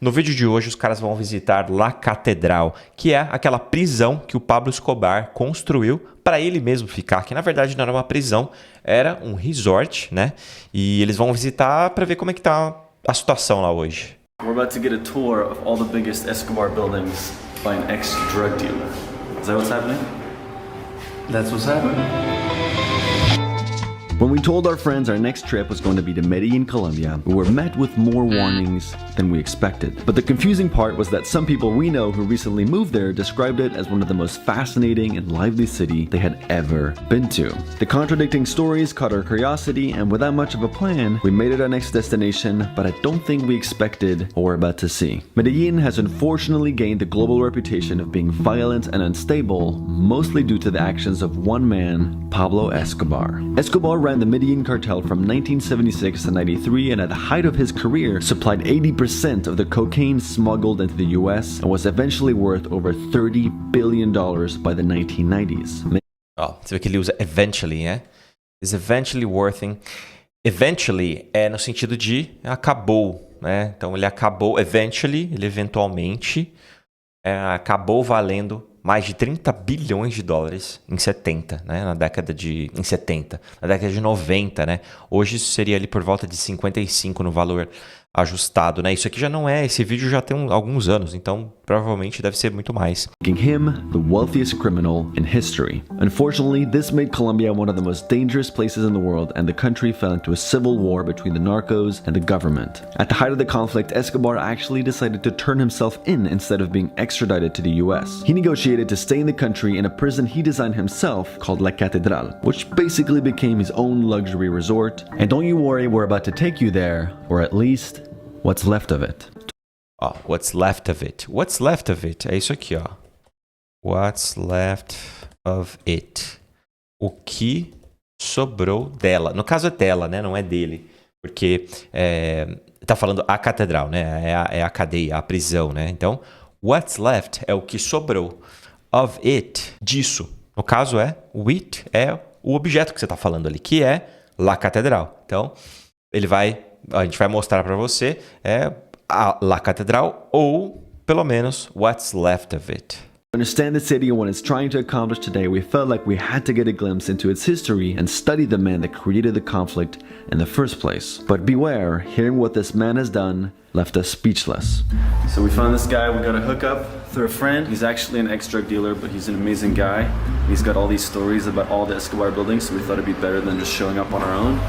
No vídeo de hoje, os caras vão visitar La Catedral, que é aquela prisão que o Pablo Escobar construiu para ele mesmo ficar, que na verdade não era uma prisão, era um resort, né? E eles vão visitar para ver como é que tá a situação lá hoje. We're about to get a tour of all the biggest Escobar buildings by an ex-drug dealer. Is that what's happening? That's what's happening. When we told our friends our next trip was going to be to Medellin, Colombia, we were met with more warnings than we expected. But the confusing part was that some people we know who recently moved there described it as one of the most fascinating and lively city they had ever been to. The contradicting stories caught our curiosity, and without much of a plan, we made it our next destination, but I don't think we expected what we're about to see. Medellin has unfortunately gained the global reputation of being violent and unstable, mostly due to the actions of one man, Pablo Escobar. Escobar ran the Medellin cartel from 1976 to 93, and at the height of his career, supplied 80% of the cocaine smuggled into the US and was eventually worth over $30 billion by the 1990s. Ó, você vê que ele usa eventually, né? Is eventually worth. Eventually é no sentido de acabou, né? Então ele acabou, eventually, ele eventualmente acabou valendo mais de 30 bilhões de dólares em 70, né? Na década de 90, né? Hoje isso seria ali por volta de 55 no valor ajustado, né? Isso aqui já não é, esse vídeo já tem alguns anos, então provavelmente deve ser muito mais. Making him the wealthiest criminal in history. Unfortunately, this made Colombia one of the most dangerous places in the world, and the country fell into a civil war between the narcos and the government. At the height of the conflict, Escobar actually decided to turn himself in instead of being extradited to the US. He negotiated to stay in the country in a prison he designed himself called La Catedral, which basically became his own luxury resort. And don't you worry, we're about to take you there, or at least what's left of it. Ó, what's left of it. What's left of it? É isso aqui, ó. What's left of it. O que sobrou dela. No caso é dela, né? Não é dele. Porque tá falando a catedral, né? É a cadeia, a prisão, né? Então, what's left é o que sobrou. Of it, disso. No caso it é o objeto que você tá falando ali, que é La Catedral. Então, a gente vai mostrar para você a La Catedral, ou pelo menos what's left of it. To understand the city and what it's trying to accomplish today, we felt like we had to get a glimpse into its history and study the man that created the conflict in the first place. But beware, hearing what this man has done left us speechless. So we found this guy, we got a hookup through a friend. He's actually an ex-drug dealer, but he's an amazing guy. He's got all these stories about all the Escobar buildings, so we thought it'd be better than just showing up on our own.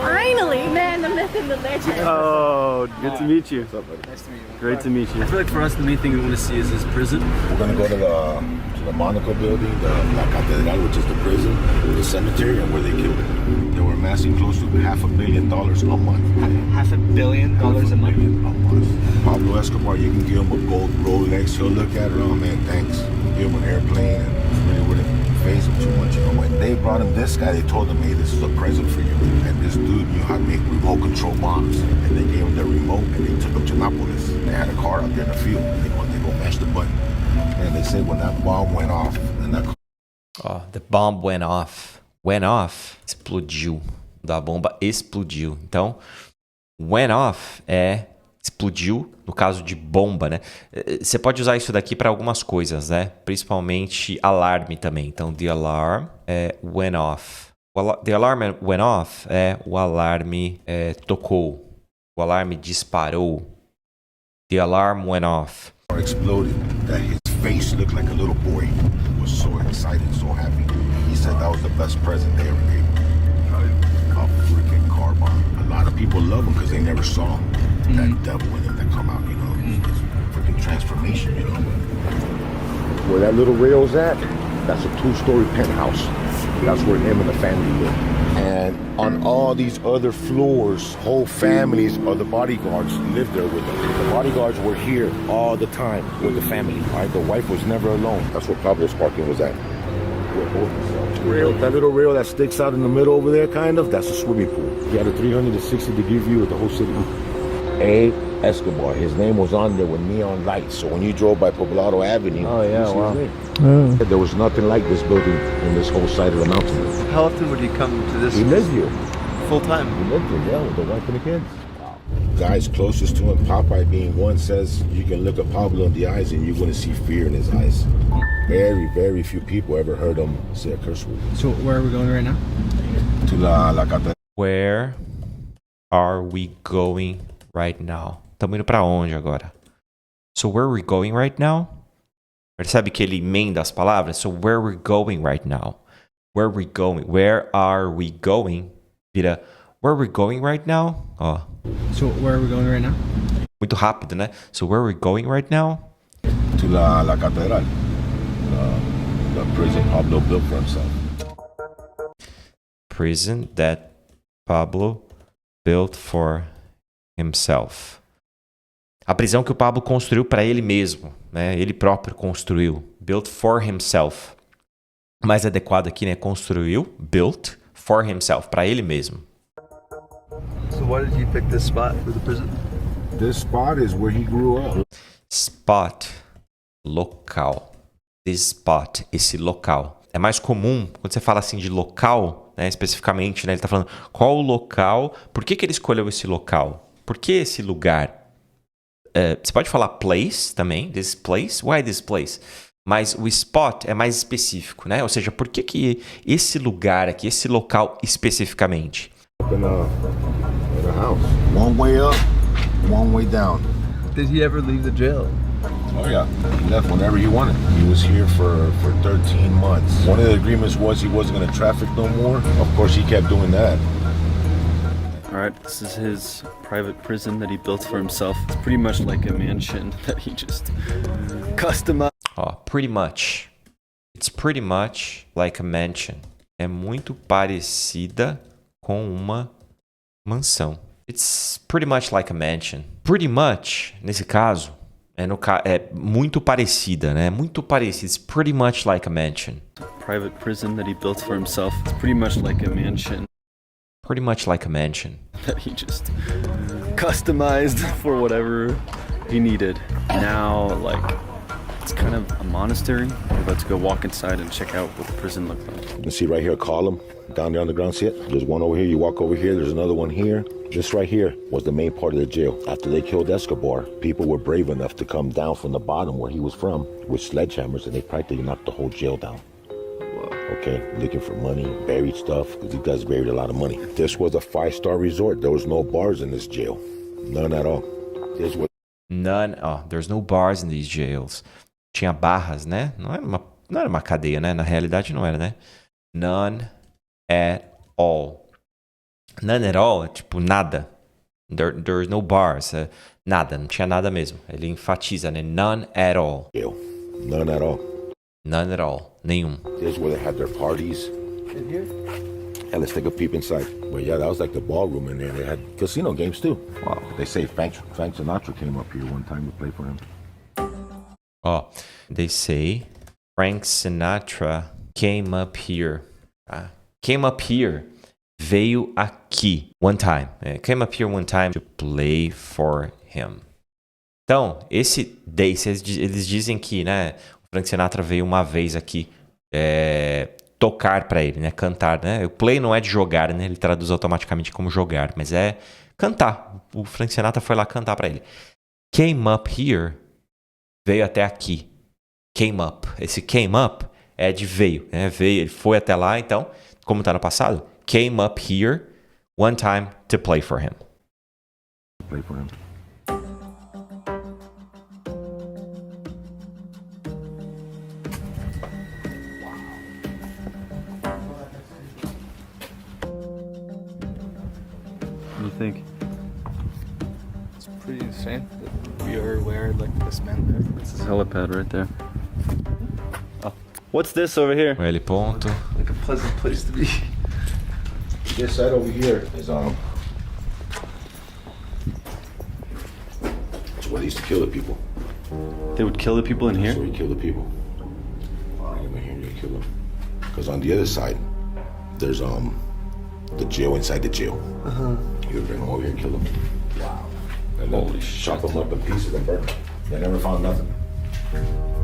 Finally, man, the myth and the legend. Oh, good to meet you. What's up, buddy? Nice to meet you. Great to meet you. I feel like for us, the main thing we want to see is this prison. We're gonna go to the Monaco building, the La Catedral, which is the prison, the cemetery, and where they killed him. They were amassing close to $500 million a month. $500 million a month. Pablo Escobar, you can give him a gold Rolex. He'll look at it, oh man, thanks. Give him an airplane, and really wouldn't phase him too much. You know, when they brought him this guy, they told him, hey, this is a present for you. And this dude knew how to make remote control bombs. And they gave him the remote, and they took him to Nápoles. They had a car out there in the field, and they go mash the button. And they said when that bomb went off, and that The bomb went off. Went off. Explodiu. Da bomba explodiu. Então, went off explodiu, no caso de bomba, né? Você pode usar isso daqui para algumas coisas, né? Principalmente alarme também. Então, the alarm went off. The alarm went off o alarme tocou. O alarme disparou. The alarm went off. exploded, that his face looked like a little boy. He was so excited, so happy. He said that was the best present they ever gave him. A freaking car bomb. A lot of people love him because they never saw that devil in him that come out, you know. His freaking transformation, you know. Where that little rail's at, that's a 2-story penthouse. That's where him and the family live. And on all these other floors, whole families of the bodyguards lived there with them. The bodyguards were here all the time with the family. Right? The wife was never alone. That's where Pablo's parking was at. That little rail that sticks out in the middle over there, kind of, that's a swimming pool. He had a 360-degree view of the whole city. A. Escobar. His name was on there with neon lights. So when you drove by Poblado Avenue, oh yeah, wow. There was nothing like this building in this whole side of the mountain. How often would he come to this? He lived here. Full time? He lived here, yeah, with the wife and the kids. Wow. guys closest to him, Popeye being one, says you can look at Pablo in the eyes and you're going to see fear in his eyes. Very, very few people ever heard him say a curse word. So where are we going right now? To la catedral. Where are we going right now? Estamos indo pra onde agora? So where are we going right now? Percebe que ele emenda as palavras? So where are we going right now? Where are we going? Where are we going? Vira where are we going right now? Ó. So where are we going right now? Muito rápido, né? So where are we going right now? To la catedral. The prison Pablo built for himself. Prison that Pablo built for himself. A prisão que o Pablo construiu para ele mesmo, né? Ele próprio construiu. Built for himself. Mais adequado aqui, né? Construiu, built for himself, para ele mesmo. So why did you pick this spot for the prison? This spot is where he grew up. Spot, local. This spot, esse local. É mais comum, quando você fala assim de local, né, especificamente, né, ele está falando qual o local, por que ele escolheu esse local? Por que esse lugar? Você pode falar place também, this place, why this place? Mas o spot é mais específico, né? Ou seja, por que esse lugar aqui, esse local especificamente? Up in a house. One way up, one way down. Did he ever leave the jail? Oh yeah, he left whenever he wanted. He was here for 13 months. One of the agreements was he wasn't going to traffic no more. Of course, he kept doing that. Alright, this is his private prison that he built for himself. It's pretty much like a mansion that he just customized. Ó, pretty much. It's pretty much like a mansion. É muito parecida com uma mansão. It's pretty much like a mansion. Pretty much, nesse caso, é muito parecida, né? Muito parecida. It's pretty much like a mansion. Private prison that he built for himself. It's pretty much like a mansion Pretty much like a mansion. that he just customized for whatever he needed. Now, like, it's kind of a monastery. We're about to go walk inside and check out what the prison looked like. You can see right here a column down there on the ground. See it? There's one over here. You walk over here. There's another one here. This right here was the main part of the jail. After they killed Escobar, people were brave enough to come down from the bottom where he was from with sledgehammers, and they practically knocked the whole jail down. Okay, looking for money, buried stuff, because these guys buried a lot of money. This was a 5-star resort. There was no bars in this jail. None at all. This was... None. Oh, there's no bars in these jails. Tinha barras, né? Não era uma cadeia, né? Na realidade não era, né? None at all. None at all é tipo nada. There's no bars. Nada, não tinha nada mesmo. Ele enfatiza, né? None at all. Jail. None at all. None at all. Nenhum. This is where they had their parties. In here? Yeah, let's take a peep inside. But yeah, that was like the ballroom in there. They had casino games too. Wow. They say Frank Sinatra came up here one time to play for him. Ó, they say Frank Sinatra came up here. Came up here. Veio aqui. One time. Came up here one time to play for him. Então, esse eles dizem que, né, o Frank Sinatra veio uma vez aqui tocar pra ele, né, cantar, né? O play não é de jogar, né? Ele traduz automaticamente como jogar, mas é cantar. O Frank Sinatra foi lá cantar pra ele. Came up here. Veio até aqui. Came up. Esse came up é de veio, né? Veio, ele foi até lá, então, como tá no passado, came up here one time to play for him. Play for him. What do you think? It's pretty insane that we are where like this man lived. This is helipad right there. Oh. What's this over here? O L ponto. Like a pleasant place to be. This side over here is it's where they used to kill the people. They would kill the people in That's here? where you kill the people. Bring them in here, you kill them. Because on the other side, there's the jail inside the jail. You would bring them over here and kill them. Wow. And then Holy chop shit. them up in pieces and burn them. They never found nothing.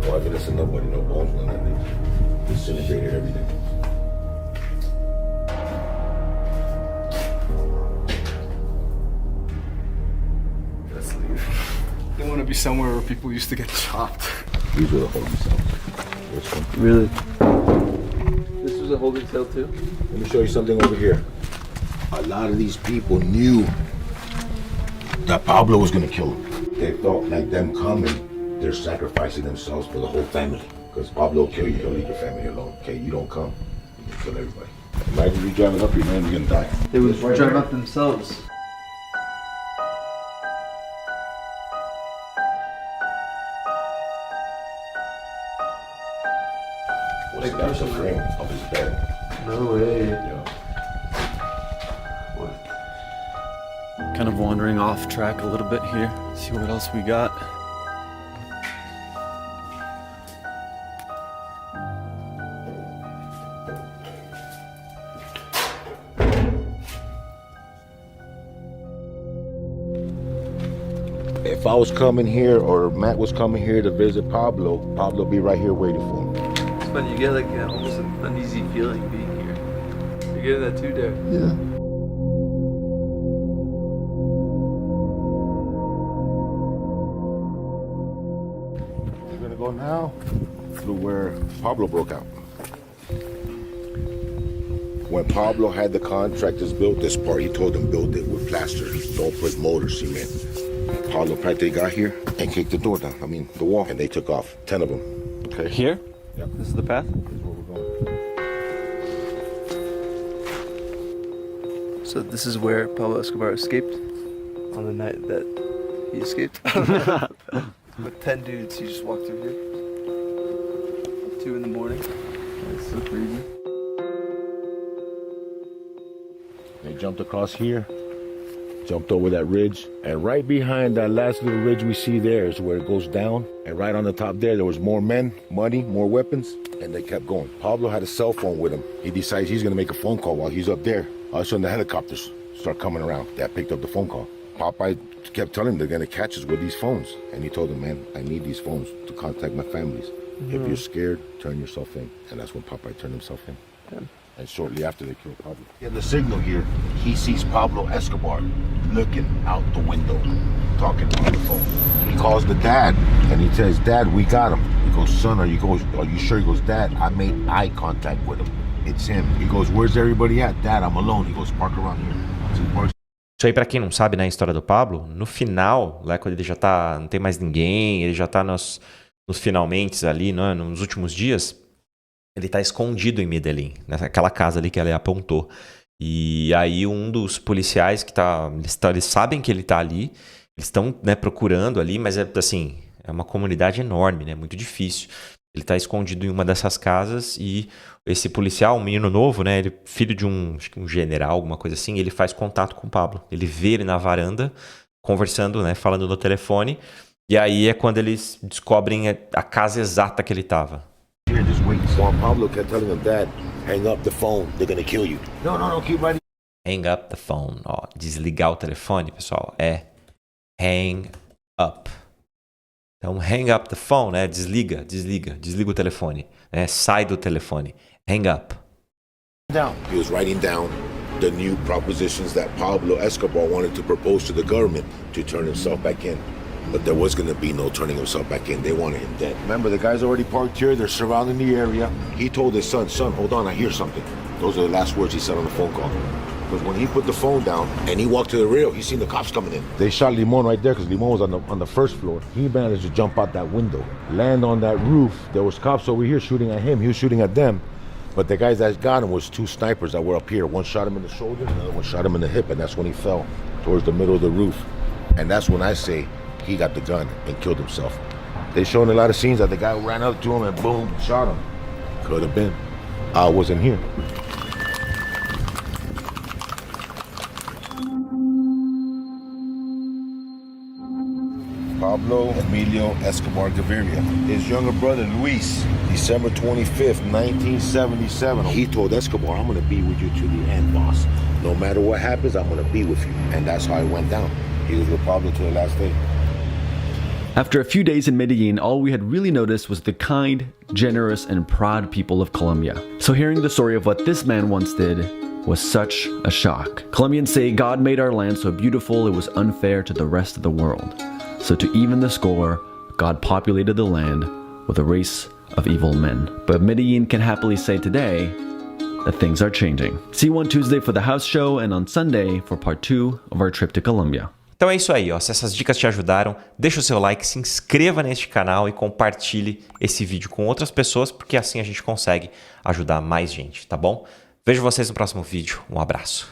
No evidence of nobody, no bones, nothing. They disintegrated everything. They want to be somewhere where people used to get chopped. These are the holy cells. This one. Really? This was a holding cell too? Let me show you something over here. A lot of these people knew that Pablo was gonna kill him. They felt like them coming, they're sacrificing themselves for the whole family. Because Pablo will kill you, he'll leave your family alone. Okay, you don't come, you can kill everybody. Imagine you driving up here, man, you're gonna die. They would drive up themselves. Like that's the frame of his bed. No way. Yeah. Kind of wandering off track a little bit here. See what else we got. If I was coming here or Matt was coming here to visit Pablo, Pablo would be right here waiting for him. It's funny, you get like almost an uneasy feeling being here. You're getting that too, Derek? Yeah. We're gonna go now through where Pablo broke out. When Pablo had the contractors build this part, he told them build it with plaster. Don't put mortar cement. Pablo practically got here and kicked the door down. I mean, the wall, and they took off. 10 of them. Okay. Here? Yep. This is the path? This is where we're going. So this is where Pablo Escobar escaped on the night that he escaped. With 10 dudes, he just walked through here. 2 in the morning. That's so crazy. They jumped across here, jumped over that ridge, and right behind that last little ridge we see there is where it goes down. And right on the top there was more men, money, more weapons, and they kept going. Pablo had a cell phone with him. He decides he's gonna make a phone call while he's up there. All of a sudden the helicopters start coming around. That picked up the phone call. Popeye kept telling him they're gonna catch us with these phones. And he told him, man, I need these phones to contact my families. If you're scared, turn yourself in. And that's when Popeye turned himself in. Yeah. And shortly after they killed Pablo. In the signal here, he sees Pablo Escobar looking out the window, talking on the phone. He calls the dad and he says, Dad, we got him. He goes, son, are you sure? He goes, Dad, I made eye contact with him. It's him. He goes, where's everybody at? Dad, I'm alone. He goes, park around here. So he parks. Isso aí, pra quem não sabe, né, a história do Pablo, no final, lá quando ele já tá, não tem mais ninguém, ele já tá nos finalmente ali, né, nos últimos dias, ele tá escondido em Medellín, naquela casa ali que ela apontou. E aí um dos policiais que eles sabem que ele tá ali, eles estão, né, procurando ali, mas é assim, é uma comunidade enorme, né, muito difícil. Ele tá escondido em uma dessas casas e esse policial, um menino novo, né, ele filho de acho que um general, alguma coisa assim, ele faz contato com o Pablo. Ele vê ele na varanda, conversando, né, falando no telefone, e aí é quando eles descobrem a casa exata que ele tava. Here, just wait. So Pablo kept telling him, Dad, hang up the phone. They're gonna kill you. No, keep writing. Hang up the phone. Ó, desligar o telefone, pessoal, é hang up. Então, hang up the phone, né? Desliga o telefone, né? Sai do telefone. Hang up. Down. He was writing down the new propositions that Pablo Escobar wanted to propose to the government to turn himself back in. But there was going to be no turning himself back in. They wanted him dead. Remember, the guys already parked here. They're surrounding the area. He told his son, hold on, I hear something. Those are the last words he said on the phone call. Because when he put the phone down and he walked to the rail, he seen the cops coming in. They shot Limon right there because Limon was on the first floor. He managed to jump out that window, land on that roof. There was cops over here shooting at him. He was shooting at them. But the guys that got him was 2 snipers that were up here. One shot him in the shoulder, another one shot him in the hip, and that's when he fell towards the middle of the roof. And that's when I say he got the gun and killed himself. They showing a lot of scenes that the guy ran up to him and boom, shot him. Could have been. I wasn't here. Pablo Emilio Escobar Gaviria. His younger brother Luis, December 25th, 1977. He told Escobar, I'm gonna be with you to the end, boss. No matter what happens, I'm gonna be with you. And that's how it went down. He was with Pablo to the last day. After a few days in Medellin, all we had really noticed was the kind, generous, and proud people of Colombia. So hearing the story of what this man once did was such a shock. Colombians say God made our land so beautiful it was unfair to the rest of the world. So to even the score, God populated the land with a race of evil men. But Medellin can happily say today that things are changing. See you on Tuesday for the house show and on Sunday for part 2 of our trip to Colombia. Então é isso aí, ó. Se essas dicas te ajudaram, deixa o seu like, se inscreva neste canal e compartilhe esse vídeo com outras pessoas, porque assim a gente consegue ajudar mais gente, tá bom? Vejo vocês no próximo vídeo. Um abraço.